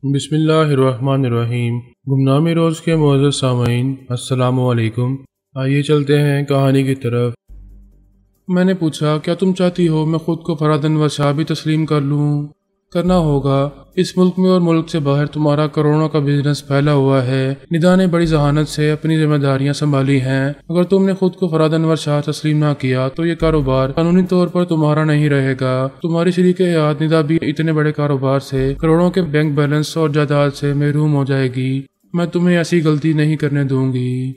بسم اللہ الرحمن الرحیم۔ گمنام روز کے معزز سامعین السلام علیکم۔ آئیے چلتے ہیں کہانی کی طرف۔ میں نے پوچھا، کیا تم چاہتی ہو میں خود کو فرادن و شاہ بھی تسلیم کر لوں؟ کرنا ہوگا۔ اس ملک میں اور ملک سے باہر تمہارا کروڑوں کا بزنس پھیلا ہوا ہے۔ ندا نے بڑی ذہانت سے اپنی ذمہ داریاں سنبھالی ہیں۔ اگر تم نے خود کو فراد انور شاہ تسلیم نہ کیا تو یہ کاروبار قانونی طور پر تمہارا نہیں رہے گا۔ تمہاری شریک حیات ندا بھی اتنے بڑے کاروبار سے، کروڑوں کے بینک بیلنس اور جائیداد سے محروم ہو جائے گی۔ میں تمہیں ایسی غلطی نہیں کرنے دوں گی۔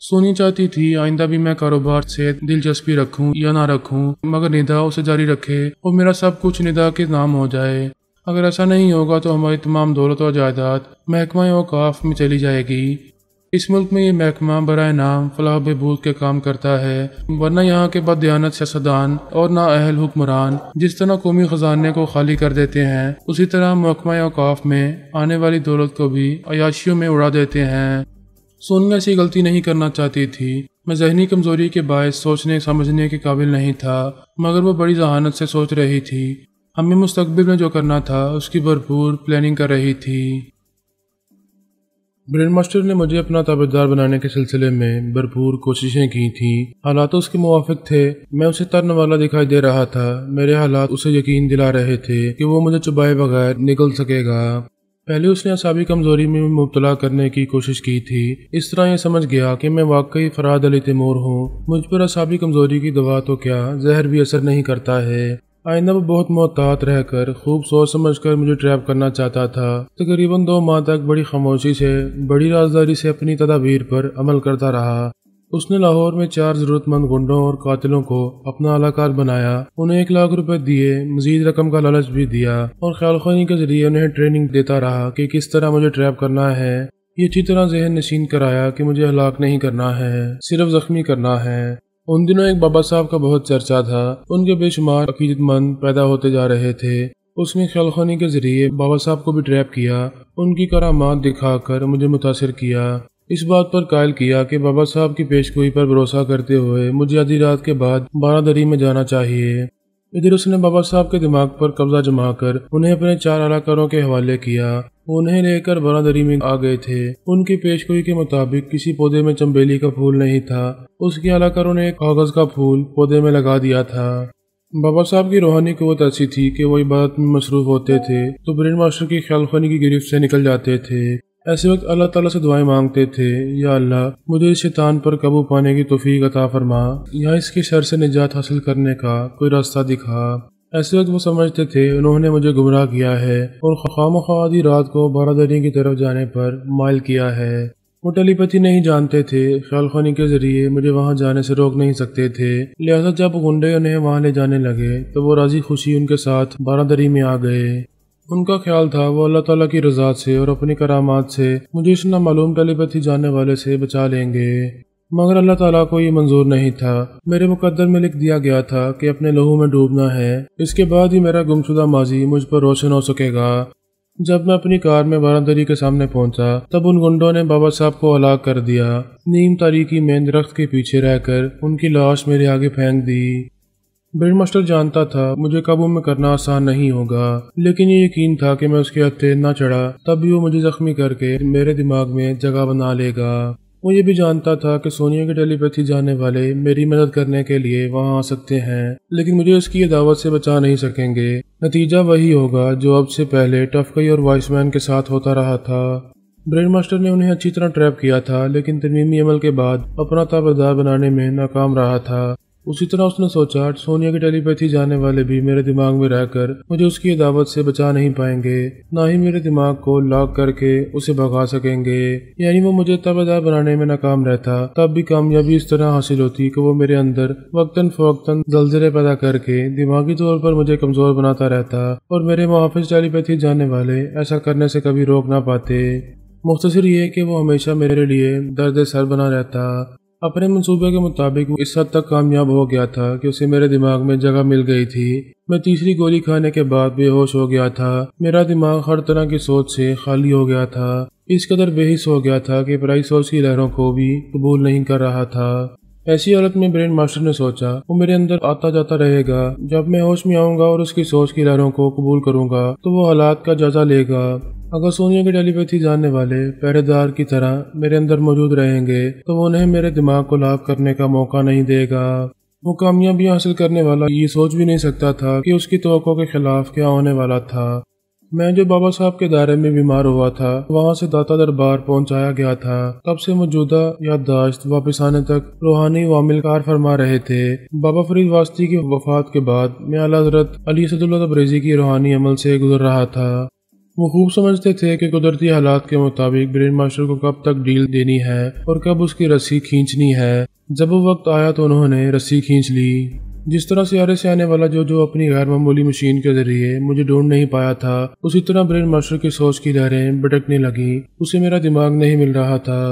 سونی چاہتی تھی آئندہ بھی میں کاروبار سے دلچسپی رکھوں یا نہ رکھوں، مگر ندا اسے جاری رکھے اور میرا سب کچھ ندا کے نام ہو جائے۔ اگر ایسا نہیں ہوگا تو ہماری تمام دولت اور جائیداد محکمہ اوقاف میں چلی جائے گی۔ اس ملک میں یہ محکمہ برائے نام فلاح و بہبود کے کام کرتا ہے، ورنہ یہاں کے بددیانت سیاستدان اور نااہل حکمران جس طرح قومی خزانے کو خالی کر دیتے ہیں، اسی طرح محکمہ اوقاف میں آنے والی دولت کو بھی عیاشیوں میں اڑا دیتے ہیں۔ سونیا ایسی غلطی نہیں کرنا چاہتی تھی۔ میں ذہنی کمزوری کے باعث سوچنے سمجھنے کے قابل نہیں تھا، مگر وہ بڑی ذہانت سے سوچ رہی تھی۔ ہمیں مستقبل میں جو کرنا تھا اس کی بھرپور پلاننگ کر رہی تھی۔ برین ماسٹر نے مجھے اپنا تابعدار بنانے کے سلسلے میں بھرپور کوششیں کی تھیں۔ حالات اس کے موافق تھے۔ میں اسے ترنے والا دکھائی دے رہا تھا۔ میرے حالات اسے یقین دلا رہے تھے کہ وہ مجھے چبائے بغیر نکل سکے گا۔ پہلے اس نے اعصابی کمزوری میں مبتلا کرنے کی کوشش کی تھی۔ اس طرح یہ سمجھ گیا کہ میں واقعی فراد علی تیمور ہوں۔ مجھ پر اعصابی کمزوری کی دوا تو کیا، زہر بھی اثر نہیں کرتا ہے۔ آئندہ وہ بہت محتاط رہ کر خوب سوچ سمجھ کر مجھے ٹریپ کرنا چاہتا تھا۔ تقریباً 2 ماہ تک بڑی خاموشی سے، بڑی رازداری سے اپنی تدابیر پر عمل کرتا رہا۔ اس نے لاہور میں 4 ضرورت مند گنڈوں اور قاتلوں کو اپنا اعلی کار بنایا، انہیں 1 لاکھ روپے دیے، مزید رقم کا لالچ بھی دیا اور خیال خوانی کے ذریعے انہیں ٹریننگ دیتا رہا کہ کس طرح مجھے ٹریپ کرنا ہے۔ یہ اچھی طرح ذہن نشین کرایا کہ مجھے ہلاک نہیں کرنا ہے، صرف زخمی کرنا ہے۔ ان دنوں ایک بابا صاحب کا بہت چرچا تھا۔ ان کے بے شمار عقیدت مند پیدا ہوتے جا رہے تھے۔ اس نے خیال خوانی کے ذریعے بابا صاحب کو بھی ٹریپ کیا، ان کی کرامات دکھا کر مجھے متاثر کیا، اس بات پر قائل کیا کہ بابا صاحب کی پیش گوئی پر بھروسہ کرتے ہوئے مجھے آدھی رات کے بعد بارادری میں جانا چاہیے۔ ادھر اس نے بابا صاحب کے دماغ پر قبضہ جما کر انہیں اپنے 4 اعلی کاروں کے حوالے کیا۔ انہیں لے کر بارادری میں آ گئے تھے۔ ان کی پیش گوئی کے مطابق کسی پودے میں چنبیلی کا پھول نہیں تھا۔ اس کے اعلی کاروں نے ایک کاغذ کا پھول پودے میں لگا دیا تھا۔ بابا صاحب کی روحانی قوت ایسی تھی کہ وہ عبادت میں مصروف ہوتے تھے تو برین ماسٹر کی خیال خوانی کی گرفت سے نکل جاتے تھے۔ ایسے وقت اللہ تعالیٰ سے دعائیں مانگتے تھے، یا اللہ مجھے اس شیطان پر قابو پانے کی توفیق عطا فرما، یا اس کے شر سے نجات حاصل کرنے کا کوئی راستہ دکھا۔ ایسے وقت وہ سمجھتے تھے انہوں نے مجھے گمراہ کیا ہے اور خواہ مخواہ آدھی رات کو بارادری کی طرف جانے پر مائل کیا ہے۔ وہ ٹیلی پیتھی نہیں جانتے تھے، خیال خوانی کے ذریعے مجھے وہاں جانے سے روک نہیں سکتے تھے، لہذا جب گنڈے انہیں وہاں لے جانے لگے تو وہ راضی خوشی ان کے ساتھ بارادری میں آ گئے۔ ان کا خیال تھا وہ اللہ تعالیٰ کی رضا سے اور اپنی کرامات سے مجھے اس نامعلوم ٹیلی پیتھی جاننے والے سے بچا لیں گے، مگر اللہ تعالیٰ کو یہ منظور نہیں تھا۔ میرے مقدر میں لکھ دیا گیا تھا کہ اپنے لہو میں ڈوبنا ہے، اس کے بعد ہی میرا گمشدہ ماضی مجھ پر روشن ہو سکے گا۔ جب میں اپنی کار میں بارادری کے سامنے پہنچا تب ان گنڈوں نے بابا صاحب کو ہلاک کر دیا۔ نیم تاریکی میں درخت کے پیچھے رہ کر ان کی لاش میرے آگے پھینک دی۔ برین ماسٹر جانتا تھا مجھے قابو میں کرنا آسان نہیں ہوگا، لیکن یہ یقین تھا کہ میں اس کے ہتھے نہ چڑھا تب بھی وہ مجھے زخمی کر کے میرے دماغ میں جگہ بنا لے گا۔ وہ یہ بھی جانتا تھا کہ سونیا کے ٹیلی پیتھی جانے والے میری مدد کرنے کے لیے وہاں آ سکتے ہیں، لیکن مجھے اس کی یہ دعوت سے بچا نہیں سکیں گے۔ نتیجہ وہی ہوگا جو اب سے پہلے ٹفکئی اور وائس مین کے ساتھ ہوتا رہا تھا۔ برین ماسٹر نے انہیں اچھی طرح ٹریپ کیا تھا، لیکن ترمیمی عمل کے بعد اپنا تابعدار بنانے میں ناکام رہا تھا۔ اسی طرح اس نے سوچا سونیا کی ٹیلی پیتھی جانے والے بھی میرے دماغ میں رہ کر مجھے اس کی دعوت سے بچا نہیں پائیں گے، نہ ہی میرے دماغ کو لاک کر کے اسے بھگا سکیں گے۔ یعنی وہ مجھے تابعدار بنانے میں ناکام رہتا تب بھی کامیابی اس طرح حاصل ہوتی کہ وہ میرے اندر وقتاً فوقتاً زلزلے پیدا کر کے دماغی طور پر مجھے کمزور بناتا رہتا اور میرے محافظ ٹیلی پیتھی جانے والے ایسا کرنے سے کبھی روک نہ پاتے۔ مختصر یہ کہ وہ ہمیشہ میرے لیے درد سر بنا رہتا۔ اپنے منصوبے کے مطابق وہ اس حد تک کامیاب ہو گیا تھا کہ اسے میرے دماغ میں جگہ مل گئی تھی۔ میں تیسری گولی کھانے کے بعد بے ہوش ہو گیا تھا۔ میرا دماغ ہر طرح کی سوچ سے خالی ہو گیا تھا، اس قدر بے حس ہو گیا تھا کہ پرائی سوچ کی لہروں کو بھی قبول نہیں کر رہا تھا۔ ایسی حالت میں برین ماسٹر نے سوچا وہ میرے اندر آتا جاتا رہے گا، جب میں ہوش میں آؤں گا اور اس کی سوچ کی لہروں کو قبول کروں گا تو وہ حالات کا جائزہ لے گا۔ اگر سونیا کے ٹیلیپیتھی جاننے والے پہرے دار کی طرح میرے اندر موجود رہیں گے تو وہ انہیں میرے دماغ کو لاک کرنے کا موقع نہیں دے گا۔ وہ کامیابی حاصل کرنے والا یہ سوچ بھی نہیں سکتا تھا کہ اس کی توقع کے خلاف کیا ہونے والا تھا۔ میں جو بابا صاحب کے دائرے میں بیمار ہوا تھا وہاں سے داتا دربار پہنچایا گیا تھا، تب سے موجودہ یادداشت واپس آنے تک روحانی عوامل کار فرما رہے تھے۔ بابا فرید واسطی کی وفات کے بعد میں اعلیٰ حضرت علی اسداللہ تبریزی کی روحانی عمل سے گزر رہا تھا۔ وہ خوب سمجھتے تھے کہ قدرتی حالات کے مطابق برین ماسٹر کو کب تک ڈیل دینی ہے اور کب اس کی رسی کھینچنی ہے۔ جب وہ وقت آیا تو انہوں نے رسی کھینچ لی۔ جس طرح سیارے سے آنے والا جو اپنی غیر معمولی مشین کے ذریعے مجھے ڈھونڈ نہیں پایا تھا، اسی طرح برین ماسٹر کی سوچ کی لہریں بھٹکنے لگیں۔ اسے میرا دماغ نہیں مل رہا تھا۔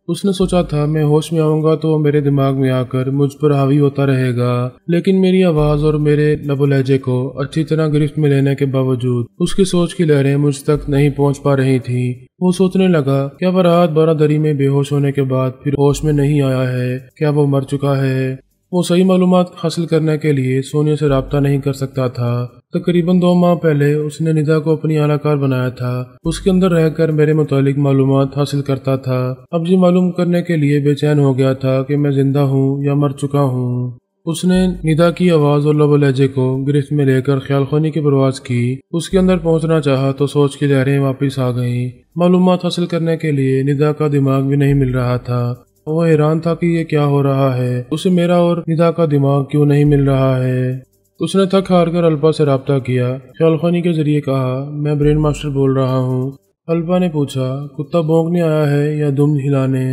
اس نے سوچا تھا میں ہوش میں آؤں گا تو وہ میرے دماغ میں آ کر مجھ پر حاوی ہوتا رہے گا، لیکن میری آواز اور میرے لب و لہجے کو اچھی طرح گرفت میں لینے کے باوجود اس کی سوچ کی لہریں مجھ تک نہیں پہنچ پا رہی تھیں۔ وہ سوچنے لگا، کیا وہ رات 12 دری میں بے ہوش ہونے کے بعد پھر ہوش میں نہیں آیا ہے؟ کیا وہ مر چکا ہے؟ وہ صحیح معلومات حاصل کرنے کے لیے سونیا سے رابطہ نہیں کر سکتا تھا۔ تقریباً 2 ماہ پہلے اس نے ندا کو اپنی اعلی کار بنایا تھا، اس کے اندر رہ کر میرے متعلق معلومات حاصل کرتا تھا۔ اب یہ معلوم کرنے کے لیے بے چین ہو گیا تھا کہ میں زندہ ہوں یا مر چکا ہوں۔ اس نے ندا کی آواز اور لب و لہجے کو گرفت میں لے کر خیال خونی کی پرواز کی۔ اس کے اندر پہنچنا چاہا تو سوچ کی لہریں واپس آ گئیں۔ معلومات حاصل کرنے کے لیے ندا کا دماغ بھی نہیں مل رہا تھا۔ وہ حیران تھا کہ یہ کیا ہو رہا ہے، اسے میرا اور ندا کا دماغ کیوں نہیں مل رہا ہے۔ اس نے تھک ہار کر الپا سے رابطہ کیا، خیال خوانی کے ذریعے کہا، میں برین ماسٹر بول رہا ہوں۔ الپا نے پوچھا، کتا بھونکنے آیا ہے یا دم ہلانے؟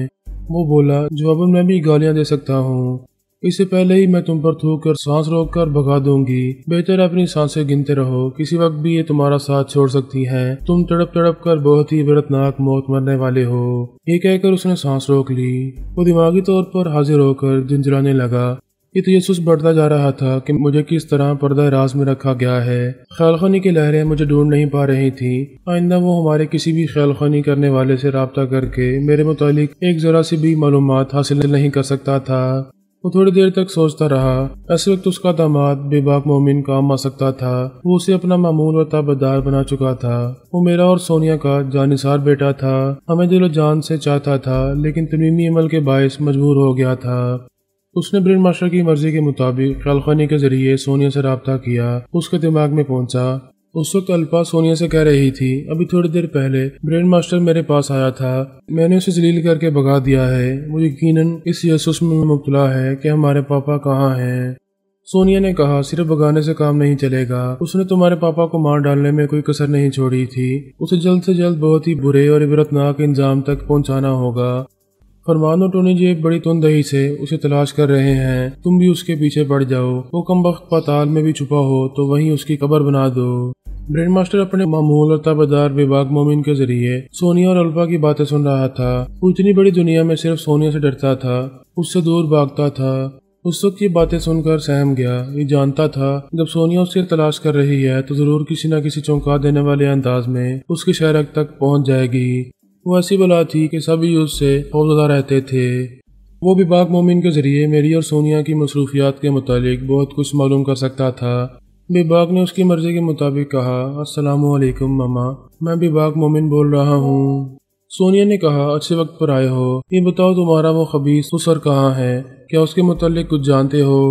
وہ بولا، جواباً میں بھی گالیاں دے سکتا ہوں، اس سے پہلے ہی میں تم پر تھوک کر سانس روک کر بھگا دوں گی۔ بہتر اپنی سانسیں گنتے رہو، کسی وقت بھی یہ تمہارا ساتھ چھوڑ سکتی ہیں۔ تم تڑپ تڑپ کر بہت ہی عبرتناک موت مرنے والے ہو۔ یہ کہہ کر اس نے سانس روک لی۔ وہ دماغی طور پر حاضر ہو کر جھنجھلانے لگا۔ یہ تجسس بڑھتا جا رہا تھا کہ مجھے کس طرح پردہ راز میں رکھا گیا ہے۔ خیال خوانی کی لہریں مجھے ڈھونڈ نہیں پا رہی تھیں۔ آئندہ وہ ہمارے کسی بھی خیال خوانی کرنے والے سے رابطہ کر کے میرے متعلق ایک ذرا سی بھی معلومات حاصل نہیں کر سکتا تھا۔ وہ تھوڑی دیر تک سوچتا رہا۔ اس وقت اس کا داماد بے باک مومن کام آ سکتا تھا۔ وہ اسے اپنا معمول اور تابعدار بنا چکا تھا۔ وہ میرا اور سونیا کا جانثار بیٹا تھا۔ ہمیں دل و جان سے چاہتا تھا، لیکن تنویمی عمل کے باعث مجبور ہو گیا تھا۔ اس نے برین ماسٹر کی مرضی کے مطابق خیال خوانی کے ذریعے سونیا سے رابطہ کیا۔ اس کے دماغ میں پہنچا۔ اس وقت الپا سونیا سے کہہ رہی تھی، ابھی تھوڑی دیر پہلے برین ماسٹر میرے پاس آیا تھا، میں نے اسے ذلیل کر کے بھگا دیا ہے۔ وہ یقیناً اس تجسس میں مبتلا ہے کہ ہمارے پاپا کہاں ہیں۔ سونیا نے کہا، صرف بھگانے سے کام نہیں چلے گا، اس نے تمہارے پاپا کو مار ڈالنے میں کوئی کسر نہیں چھوڑی تھی۔ اسے جلد سے جلد بہت ہی برے اور عبرتناک انجام تک پہنچانا ہوگا۔ فرمان اور ٹونی جی بڑی تندہی سے اسے تلاش کر رہے ہیں، تم بھی اس کے پیچھے پڑ جاؤ۔ وہ کمبخت پاتال میں بھی چھپا ہو تو وہیں اس کی قبر بنا دو۔ برین ماسٹر اپنے معمول اور تابعدار بے باک مومن کے ذریعے سونیا اور الپا کی باتیں سن رہا تھا۔ وہ اتنی بڑی دنیا میں صرف سونیا سے ڈرتا تھا، اس سے دور بھاگتا تھا۔ اس وقت یہ باتیں سن کر سہم گیا۔ یہ جانتا تھا جب سونیا اسے تلاش کر رہی ہے تو ضرور کسی نہ کسی چونکا دینے والے انداز میں اس کی شہرک تک پہنچ جائے گی۔ وہ ایسی بلا تھی کہ سبھی اس سے خوفزدہ رہتے تھے۔ وہ بے باک مومن کے ذریعے میری اور سونیا کی مصروفیات کے متعلق بہت کچھ معلوم کر سکتا تھا۔ بے باک نے اس کی مرضی کے مطابق کہا، السلام علیکم ماما، میں بے باک مومن بول رہا ہوں۔ سونیا نے کہا، اچھے وقت پر آئے ہو، یہ بتاؤ تمہارا وہ خبیث سسر کہاں ہے؟ کیا اس کے متعلق کچھ جانتے ہو؟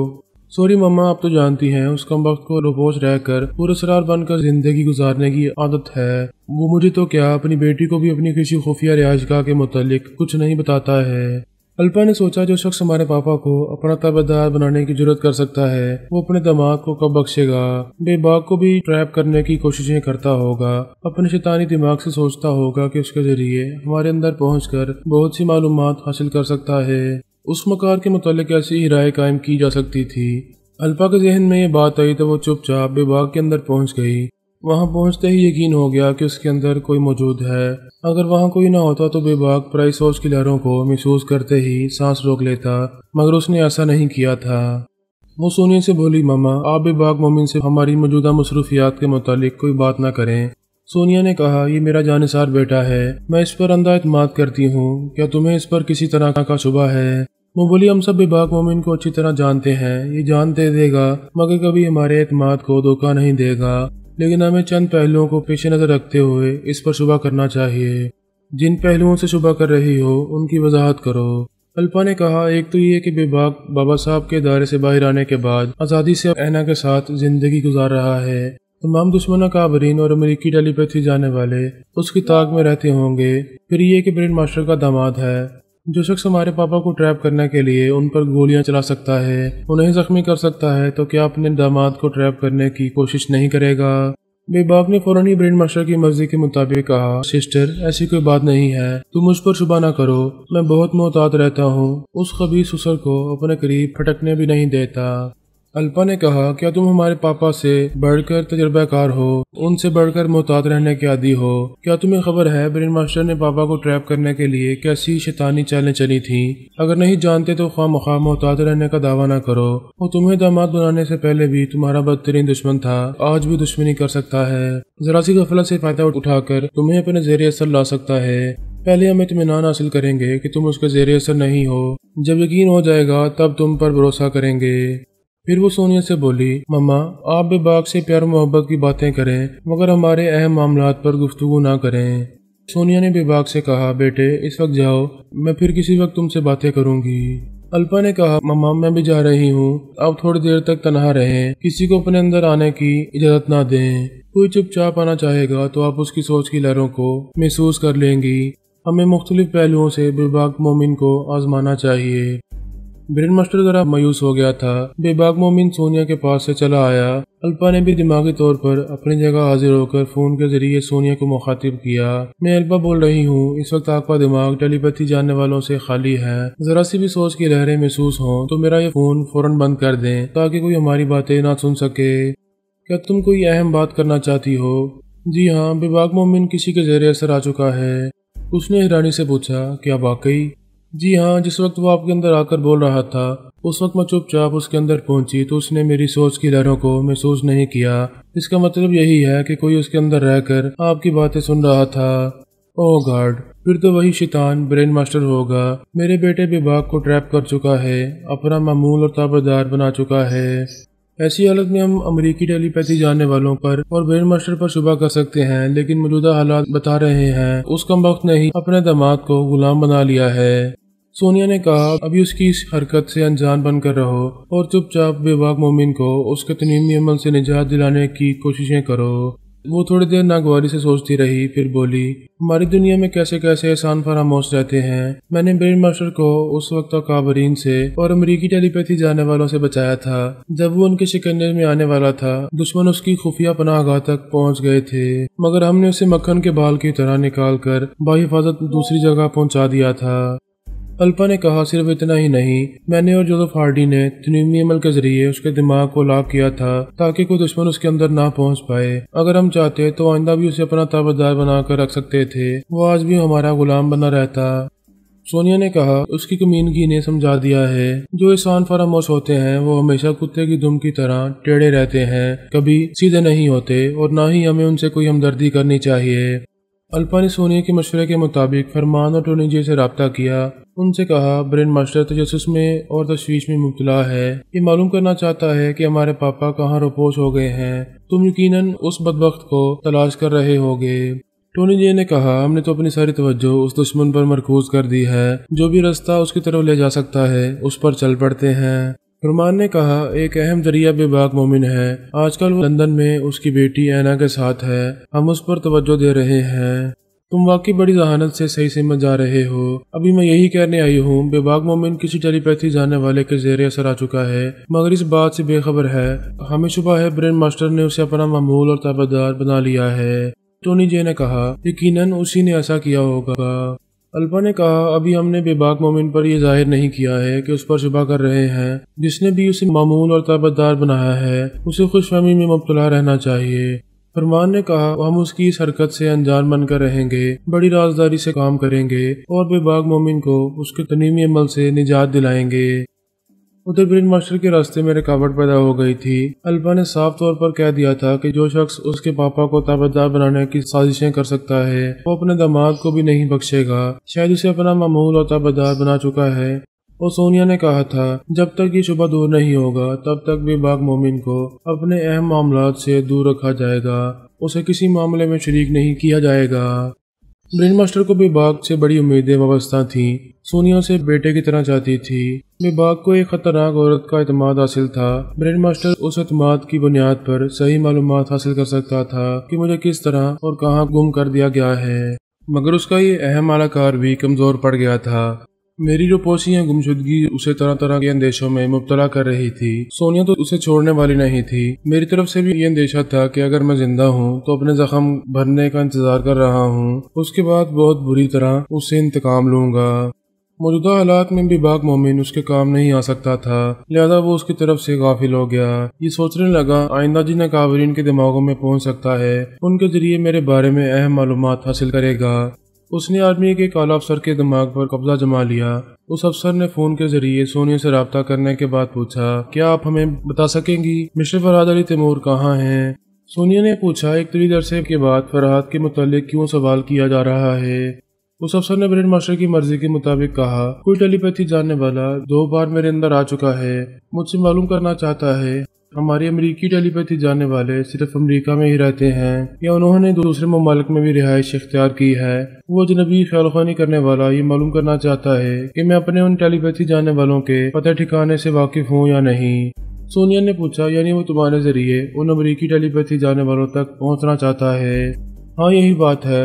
سوری ماما، آپ تو جانتی ہیں اس کمبخت کو روپوش رہ کر پورے سرار بن کر زندگی گزارنے کی عادت ہے۔ وہ مجھے تو کیا اپنی بیٹی کو بھی اپنی کسی خفیہ رہائش گاہ کے متعلق کچھ نہیں بتاتا ہے۔ الپا نے سوچا، جو شخص ہمارے پاپا کو اپنا تابعدار بنانے کی جرت کر سکتا ہے وہ اپنے دماغ کو کب بخشے گا؟ بے باک کو بھی ٹریپ کرنے کی کوششیں کرتا ہوگا، اپنے شیطانی دماغ سے سوچتا ہوگا کہ اس کے ذریعے ہمارے اندر پہنچ کر بہت سی معلومات حاصل کر سکتا ہے۔ اس مکار کے متعلق ایسی ہی رائے قائم کی جا سکتی تھی۔ الپا کے ذہن میں یہ بات آئی تو وہ چپ چاپ بے باک کے اندر پہنچ گئی۔ وہاں پہنچتے ہی یقین ہو گیا کہ اس کے اندر کوئی موجود ہے۔ اگر وہاں کوئی نہ ہوتا تو بے باک پرائی سوچ کی لہروں کو محسوس کرتے ہی سانس روک لیتا، مگر اس نے ایسا نہیں کیا تھا۔ وہ سونیا سے بولی، ماما، آپ بے باک مومن سے ہماری موجودہ مصروفیات کے متعلق کوئی بات نہ کریں۔ سونیا نے کہا، یہ میرا جانثار بیٹا ہے، میں اس پر اندھا اعتماد کرتی ہوں، کیا تمہیں اس پر کسی طرح کا شبہ ہے؟ وہ بولی، ہم سب بے باک مومن کو اچھی طرح جانتے ہیں، یہ جان دے گا مگر کبھی ہمارے اعتماد کو دھوکہ نہیں دے گا۔ لیکن ہمیں چند پہلوؤں کو پیش نظر رکھتے ہوئے اس پر شبہ کرنا چاہیے۔ جن پہلوؤں سے شبہ کر رہی ہو ان کی وضاحت کرو۔ الپا نے کہا، ایک تو یہ کہ بے باک بابا صاحب کے ادارے سے باہر آنے کے بعد آزادی سے اینا کے ساتھ زندگی گزار رہا ہے۔ تمام دشمنوں کابرین اور امریکی ٹیلی پیتھی جانے والے اس کی طاق میں رہتے ہوں گے۔ پھر یہ کہ برین ماسٹر کا داماد ہے۔ جو شخص ہمارے پاپا کو ٹریپ کرنے کے لیے ان پر گولیاں چلا سکتا ہے، انہیں زخمی کر سکتا ہے، تو کیا اپنے داماد کو ٹریپ کرنے کی کوشش نہیں کرے گا؟ بے باک نے فوراً ہی برین ماسٹر کی مرضی کے مطابق کہا، سسٹر ایسی کوئی بات نہیں ہے، تم مجھ پر شبہ نہ کرو، میں بہت محتاط رہتا ہوں، اس خبیث سسر کو اپنے قریب پھٹکنے بھی نہیں دیتا۔ الپا نے کہا، کیا تم ہمارے پاپا سے بڑھ کر تجربہ کار ہو، ان سے بڑھ کر محتاط رہنے کے عادی ہو؟ کیا تمہیں خبر ہے برین ماسٹر نے پاپا کو ٹریپ کرنے کے لیے کیسی شیطانی چالیں چلی تھیں؟ اگر نہیں جانتے تو خواہ مخواہ محتاط رہنے کا دعویٰ نہ کرو۔ وہ تمہیں داماد بنانے سے پہلے بھی تمہارا بدترین دشمن تھا، آج بھی دشمنی کر سکتا ہے، ذرا سی غفلت سے فائدہ اٹھا کر تمہیں اپنے زیر اثر لا سکتا ہے۔ پہلے ہم اطمینان حاصل کریں گے کہ تم اس کے زیر اثر نہیں ہو، جب یقین ہو جائے گا تب تم پر بھروسہ کریں گے۔ پھر وہ سونیا سے بولی، مما آپ بے باک سے پیار محبت کی باتیں کریں مگر ہمارے اہم معاملات پر گفتگو نہ کریں۔ سونیا نے بے باک سے کہا، بیٹے اس وقت جاؤ، میں پھر کسی وقت تم سے باتیں کروں گی۔ الپا نے کہا، مما میں بھی جا رہی ہوں، آپ تھوڑی دیر تک تنہا رہیں، کسی کو اپنے اندر آنے کی اجازت نہ دیں۔ کوئی چپ چاپ آنا چاہے گا تو آپ اس کی سوچ کی لہروں کو محسوس کر لیں گی۔ ہمیں مختلف پہلوؤں سے بے باک مومن کو آزمانا چاہیے۔ برین ماسٹر ذرا مایوس ہو گیا تھا۔ بے باک مومن سونیا کے پاس سے چلا آیا۔ الپا نے بھی دماغی طور پر اپنی جگہ حاضر ہو کر فون کے ذریعے سونیا کو مخاطب کیا، میں الپا بول رہی ہوں، اس وقت آپ کا دماغ ٹیلی پیتھی جاننے والوں سے خالی ہے، ذرا سی بھی سوچ کی لہریں محسوس ہوں تو میرا یہ فون فوراً بند کر دیں تاکہ کوئی ہماری باتیں نہ سن سکے۔ کیا تم کوئی اہم بات کرنا چاہتی ہو؟ جی ہاں، بے باک مومن کسی کے زیر اثر آ چکا ہے۔ اس نے حیرانی سے پوچھا، کیا واقعی؟ جی ہاں، جس وقت وہ آپ کے اندر آ کر بول رہا تھا اس وقت میں چپ چاپ اس کے اندر پہنچی تو اس نے میری سوچ کی لہروں کو محسوس نہیں کیا۔ اس کا مطلب یہی ہے کہ کوئی اس کے اندر رہ کر آپ کی باتیں سن رہا تھا۔ اوہ گاڈ، پھر تو وہی شیطان برین ماسٹر ہوگا۔ میرے بیٹے بے باک کو ٹریپ کر چکا ہے، اپنا معمول اور تابعدار بنا چکا ہے۔ ایسی حالت میں ہم امریکی ٹیلی پیتھی جاننے والوں پر اور برین ماسٹر پر شبہ کر سکتے ہیں، لیکن موجودہ حالات بتا رہے ہیں اس کمبخت نے ہی اپنے داماد کو غلام بنا لیا ہے۔ سونیا نے کہا، ابھی اس کی اس حرکت سے انجان بن کر رہو اور چپ چاپ بے باک مومن کو اس کے تنیمی عمل سے نجات دلانے کی کوششیں کرو۔ وہ تھوڑی دیر ناگواری سے سوچتی رہی، پھر بولی، ہماری دنیا میں کیسے کیسے احسان فراموش رہتے ہیں۔ میں نے برین ماسٹر کو اس وقت کابرین سے اور امریکی ٹیلی پیتھی جانے والوں سے بچایا تھا جب وہ ان کے شکنجے میں آنے والا تھا۔ دشمن اس کی خفیہ پناہ گاہ تک پہنچ گئے تھے مگر ہم نے اسے مکھن کے بال کی طرح نکال کر بحفاظت دوسری جگہ پہنچا دیا تھا۔ الپا نے کہا، صرف اتنا ہی نہیں، میں نے اور جوزف ہارڈی نے تنیمی عمل کے ذریعے اس کے دماغ کو لاک کیا تھا تاکہ کوئی دشمن اس کے اندر نہ پہنچ پائے۔ اگر ہم چاہتے تو آئندہ بھی اسے اپنا تابعدار بنا کر رکھ سکتے تھے، وہ آج بھی ہمارا غلام بنا رہتا۔ سونیا نے کہا، اس کی کمینگی نے سمجھا دیا ہے، جو احسان فراموش ہوتے ہیں وہ ہمیشہ کتے کی دم کی طرح ٹیڑھے رہتے ہیں، کبھی سیدھے نہیں ہوتے، اور نہ ہی ہمیں ان سے کوئی ہمدردی کرنی چاہیے۔ الپا نے سونیا کے مشورے کے مطابق فرمان اور ٹونی جی سے رابطہ کیا۔ ان سے کہا، برین ماسٹر تجسس میں اور تشویش میں مبتلا ہے، یہ معلوم کرنا چاہتا ہے کہ ہمارے پاپا کہاں روپوش ہو گئے ہیں۔ تم یقیناً اس بدبخت کو تلاش کر رہے ہوگے۔ ٹونی جی نے کہا، ہم نے تو اپنی ساری توجہ اس دشمن پر مرکوز کر دی ہے، جو بھی رستہ اس کی طرف لے جا سکتا ہے اس پر چل پڑتے ہیں۔ فرمان نے کہا، ایک اہم ذریعہ بے باک مومن ہے، آج کل وہ لندن میں اس کی بیٹی اینا کے ساتھ ہے، ہم اس پر توجہ دے رہے ہیں۔ تم واقعی بڑی ذہانت سے صحیح سمجھ جا رہے ہو۔ ابھی میں یہی کہنے آئی ہوں، بے باک مومن کسی ٹیلی پیتھی جاننے والے کے زیر اثر آ چکا ہے مگر اس بات سے بے خبر ہے۔ ہمیں شبہ ہے برین ماسٹر نے اسے اپنا معمول اور تابعدار بنا لیا ہے۔ ٹونی جے نے کہا، یقیناً اسی نے ایسا کیا ہوگا۔ الپا نے کہا، ابھی ہم نے بے باک مومن پر یہ ظاہر نہیں کیا ہے کہ اس پر شبہ کر رہے ہیں۔ جس نے بھی اسے معمول اور تابعدار بنایا ہے اسے خوش فہمی میں مبتلا رہنا چاہیے۔ فرمان نے کہا، ہم اس کی اس حرکت سے انجان بن کر رہیں گے، بڑی رازداری سے کام کریں گے اور بے باک مومن کو اس کے تنیمی عمل سے نجات دلائیں گے۔ ادھر برین ماسٹر کے راستے میں رکاوٹ پیدا ہو گئی تھی۔ الپا نے صاف طور پر کہہ دیا تھا کہ جو شخص اس کے پاپا کو تابعدار بنانے کی سازشیں کر سکتا ہے وہ اپنے داماد کو بھی نہیں بخشے گا۔ شاید اسے اپنا معمول اور تابعدار بنا چکا ہے۔ اور سونیا نے کہا تھا جب تک یہ شبہ دور نہیں ہوگا تب تک بے باک مومن کو اپنے اہم معاملات سے دور رکھا جائے گا، اسے کسی معاملے میں شریک نہیں کیا جائے گا۔ برین ماسٹر کو بے باک سے بڑی امیدیں وابستہ تھیں۔ سونیا اسے بیٹے کی طرح چاہتی تھی۔ بے باک کو ایک خطرناک عورت کا اعتماد حاصل تھا۔ برین ماسٹر اس اعتماد کی بنیاد پر صحیح معلومات حاصل کر سکتا تھا کہ مجھے کس طرح اور کہاں گم کر دیا گیا ہے، مگر اس کا یہ اہم اعلی کار بھی کمزور پڑ گیا تھا۔ میری جو پوشیاں گمشدگی اسے طرح طرح کے اندیشوں میں مبتلا کر رہی تھی۔ سونیا تو اسے چھوڑنے والی نہیں تھی۔ میری طرف سے بھی یہ اندیشہ تھا کہ اگر میں زندہ ہوں تو اپنے زخم بھرنے کا انتظار کر رہا ہوں، اس کے بعد بہت بری طرح اس سے انتقام لوں گا۔ موجودہ حالات میں بے باک مومن اس کے کام نہیں آ سکتا تھا، لہذا وہ اس کی طرف سے غافل ہو گیا۔ یہ سوچنے لگا آئندہ جن اکابرین کے دماغوں میں پہنچ سکتا ہے ان کے ذریعے میرے بارے میں اہم معلومات حاصل کرے گا۔ اس نے آرمی کے ایک اعلیٰ افسر کے دماغ پر قبضہ جما لیا۔ اس افسر نے فون کے ذریعے سونیا سے رابطہ کرنے کے بعد پوچھا، کیا آپ ہمیں بتا سکیں گی مسٹر فرحاد علی تیمور کہاں ہیں؟ سونیا نے پوچھا، ایک طویل عرصے کے بعد فرحاد کے متعلق کیوں سوال کیا جا رہا ہے؟ اس افسر نے برین ماسٹر کی مرضی کے مطابق کہا، کوئی ٹیلی پیتھی جاننے والا 2 بار میرے اندر آ چکا ہے، مجھ سے معلوم کرنا چاہتا ہے ہماری امریکی ٹیلی پیتھی جاننے والے صرف امریکہ میں ہی رہتے ہیں یا انہوں نے دوسرے ممالک میں بھی رہائش اختیار کی ہے؟ وہ اجنبی خیال خوانی کرنے والا یہ معلوم کرنا چاہتا ہے کہ میں اپنے ان ٹیلی پیتھی جاننے والوں کے پتہ ٹھکانے سے واقف ہوں یا نہیں۔ سونیا نے پوچھا، یعنی وہ تمہارے ذریعے ان امریکی ٹیلی پیتھی جاننے والوں تک پہنچنا چاہتا ہے؟ ہاں یہی بات ہے۔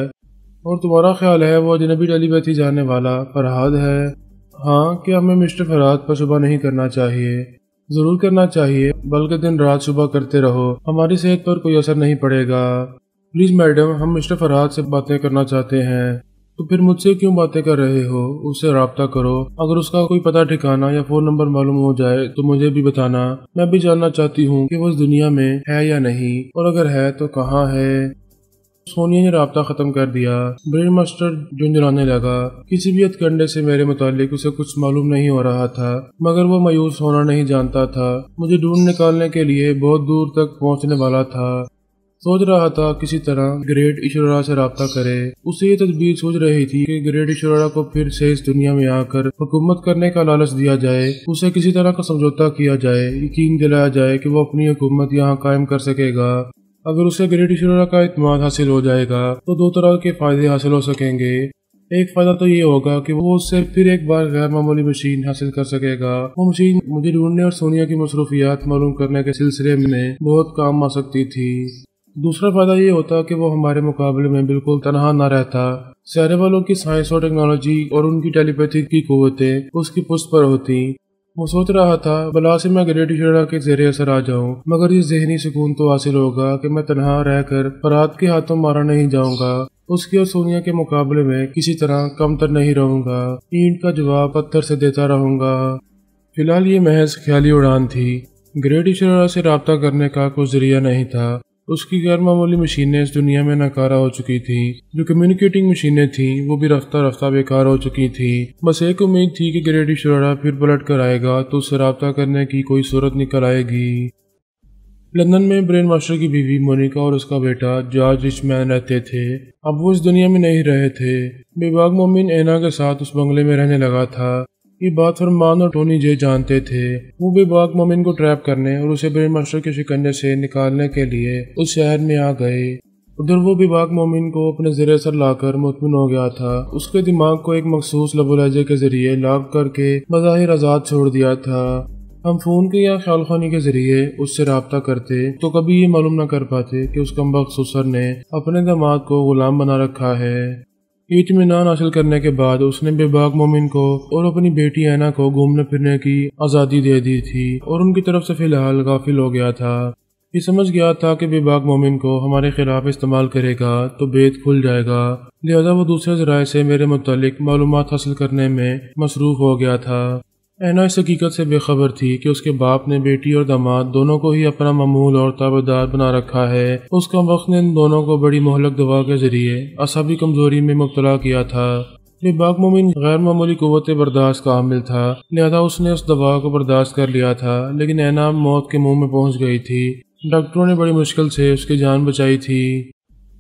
اور تمہارا خیال ہے وہ اجنبی ٹیلی پیتھی جاننے والا فرحاد ہے؟ ہاں۔ کیا ہمیں مسٹر فرحاد پر شبہ نہیں کرنا چاہیے؟ ضرور کرنا چاہیے، بلکہ دن رات شبہ کرتے رہو، ہماری صحت پر کوئی اثر نہیں پڑے گا۔ پلیز میڈم، ہم مسٹر فرحاد سے باتیں کرنا چاہتے ہیں۔ تو پھر مجھ سے کیوں باتیں کر رہے ہو؟ اس سے رابطہ کرو، اگر اس کا کوئی پتہ ٹھکانہ یا فون نمبر معلوم ہو جائے تو مجھے بھی بتانا، میں بھی جاننا چاہتی ہوں کہ وہ اس دنیا میں ہے یا نہیں، اور اگر ہے تو کہاں ہے۔ سونیا نے رابطہ ختم کر دیا۔ برین ماسٹر جنجلانے لگا۔ کسی بھی ہتھ کنڈے سے میرے متعلق اسے کچھ معلوم نہیں ہو رہا تھا، مگر وہ مایوس ہونا نہیں جانتا تھا۔ مجھے ڈھونڈ نکالنے کے لیے بہت دور تک پہنچنے والا تھا۔ سوچ رہا تھا کسی طرح گریٹ ایشورا سے رابطہ کرے۔ اسے یہ تدبیر سوچ رہی تھی کہ گریٹ ایشورا کو پھر سے اس دنیا میں آ کر حکومت کرنے کا لالچ دیا جائے، اسے کسی طرح کا سمجھوتا کیا جائے، یقین دلایا جائے کہ وہ اپنی حکومت یہاں قائم کر سکے گا۔ اگر اسے گریٹ ایشورا کا اعتماد حاصل ہو جائے گا تو 2 طرح کے فائدے حاصل ہو سکیں گے۔ ایک فائدہ تو یہ ہوگا کہ وہ اس سے پھر ایک بار غیر معمولی مشین حاصل کر سکے گا۔ وہ مشین مجھے ڈھونڈنے اور سونیا کی مصروفیات معلوم کرنے کے سلسلے میں بہت کام آ سکتی تھی۔ دوسرا فائدہ یہ ہوتا کہ وہ ہمارے مقابلے میں بالکل تنہا نہ رہتا۔ سیارے والوں کی سائنس اور ٹیکنالوجی اور ان کی ٹیلی پیتھی کی قوتیں اس کی پشت پر ہوتی۔ وہ سوچ رہا تھا بلا سے میں گریٹ ایشورا کے زیر اثر آ جاؤں، مگر یہ ذہنی سکون تو حاصل ہوگا کہ میں تنہا رہ کر فرحاد کے ہاتھوں مارا نہیں جاؤں گا، اس کی اور سونیا کے مقابلے میں کسی طرح کم تر نہیں رہوں گا، اینٹ کا جواب پتھر سے دیتا رہوں گا۔ فی الحال یہ محض خیالی اڑان تھی۔ گریٹ ایشورا سے رابطہ کرنے کا کوئی ذریعہ نہیں تھا۔ اس کی غیر معمولی مشینیں اس دنیا میں ناکارہ ہو چکی تھی۔ جو کمیونیکیٹنگ مشینیں تھیں وہ بھی رفتہ رفتہ بیکار ہو چکی تھی۔ بس ایک امید تھی کہ گریٹ ایشورا پھر پلٹ کر آئے گا تو اس سے رابطہ کرنے کی کوئی صورت نکل آئے گی۔ لندن میں برین ماسٹر کی بیوی مونیکا اور اس کا بیٹا جارج رچ مین رہتے تھے۔ اب وہ اس دنیا میں نہیں رہے تھے۔ بے باک مومن اینا کے ساتھ اس بنگلے میں رہنے لگا تھا۔ یہ بات فرمان اور ٹونی جے جانتے تھے۔ وہ بے باک مومن کو ٹریپ کرنے اور اسے برین ماسٹر کے شکنجے سے نکالنے کے لیے اس شہر میں آ گئے۔ ادھر وہ بے باک مومن کو اپنے زیر اثر لا کر مطمئن ہو گیا تھا۔ اس کے دماغ کو ایک مخصوص لب و لہجے کے ذریعے لاک کر کے بظاہر آزاد چھوڑ دیا تھا۔ ہم فون کے یا خیال خوانی کے ذریعے اس سے رابطہ کرتے تو کبھی یہ معلوم نہ کر پاتے کہ اس کمبخت سسر نے اپنے داماد کو غلام بنا رکھا ہے۔ اطمینان حاصل کرنے کے بعد اس نے بے باک مومن کو اور اپنی بیٹی اینا کو گھومنے پھرنے کی آزادی دے دی تھی اور ان کی طرف سے فی الحال غافل ہو گیا تھا۔ یہ سمجھ گیا تھا کہ بے باک مومن کو ہمارے خلاف استعمال کرے گا تو بید کھل جائے گا، لہذا وہ دوسرے ذرائع سے میرے متعلق معلومات حاصل کرنے میں مصروف ہو گیا تھا۔ اینا اس حقیقت سے بے خبر تھی کہ اس کے باپ نے بیٹی اور داماد دونوں کو ہی اپنا معمول اور تابعدار بنا رکھا ہے۔ اس کا وقت نے ان دونوں کو بڑی مہلک دوا کے ذریعے اعصابی کمزوری میں مبتلا کیا تھا۔ بے باک مومن غیر معمولی قوت برداشت کا حامل تھا، لہذا اس نے اس دوا کو برداشت کر لیا تھا، لیکن اینا موت کے منہ میں پہنچ گئی تھی۔ ڈاکٹروں نے بڑی مشکل سے اس کی جان بچائی تھی۔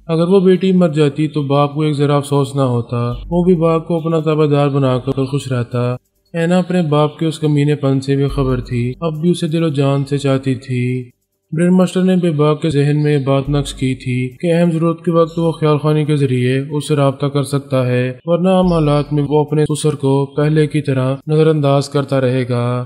اگر وہ بیٹی مر جاتی تو باپ کو ایک ذرا افسوس نہ ہوتا، وہ بھی باپ کو اپنا تابعدار بنا کر خوش رہتا۔ اینا اپنے باپ کے اس کمینے پن سے بے خبر تھی، اب بھی اسے دل و جان سے چاہتی تھی۔ برین ماسٹر نے بے باک کے ذہن میں یہ بات نقش کی تھی کہ اہم ضرورت کے وقت وہ خیال خوانی کے ذریعے اس سے رابطہ کر سکتا ہے، ورنہ عام حالات میں وہ اپنے سسر کو پہلے کی طرح نظر انداز کرتا رہے گا۔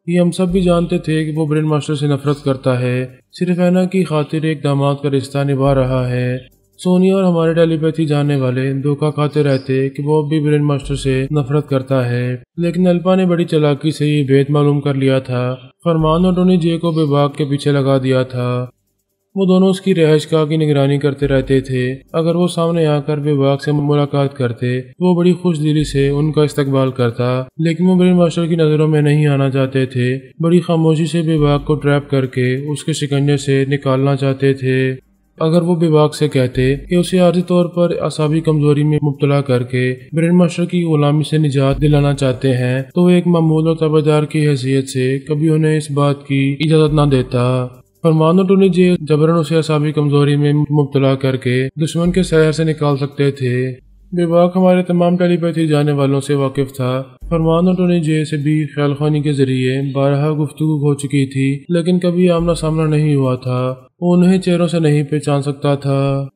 یہ ہم سب بھی جانتے تھے کہ وہ برین ماسٹر سے نفرت کرتا ہے، صرف اینا کی خاطر ایک داماد کا رشتہ نبھا رہا ہے۔ سونیا اور ہمارے ٹیلی پیتھی جاننے والے دھوکہ کھاتے رہتے کہ وہ اب بھی برین ماسٹر سے نفرت کرتا ہے، لیکن الپا نے بڑی چالاکی سے یہ بھید معلوم کر لیا تھا۔ فرمان اور ٹونی جے کو بے باک کے پیچھے لگا دیا تھا۔ وہ دونوں اس کی رہائش گاہ کی نگرانی کرتے رہتے تھے۔ اگر وہ سامنے آ کر بے باک سے ملاقات کرتے وہ بڑی خوش دلی سے ان کا استقبال کرتا، لیکن وہ برین ماسٹر کی نظروں میں نہیں آنا چاہتے تھے، بڑی خاموشی سے بے باک کو ٹریپ کر کے اس کے شکنجے سے نکالنا چاہتے تھے۔ اگر وہ بے باک سے کہتے کہ اسے عارضی طور پر اعصابی کمزوری میں مبتلا کر کے برین ماسٹر کی غلامی سے نجات دلانا چاہتے ہیں، تو وہ ایک معمول اور تابعدار کی حیثیت سے کبھی انہیں اس بات کی اجازت نہ دیتا۔ فرمان اور ٹونی جے جبراً اسے اعصابی کمزوری میں مبتلا کر کے دشمن کے سحر سے نکال سکتے تھے۔ بے باک ہمارے تمام ٹیلی پیتھی جانے والوں سے واقف تھا۔ فرمان اور ٹونی جے سے بھی خیال خوانی کے ذریعے بارہا گفتگو ہو چکی تھی، لیکن کبھی آمنا سامنا نہیں ہوا تھا۔ وہ انہیں چہروں سے نہیں پہچان سکتا تھا۔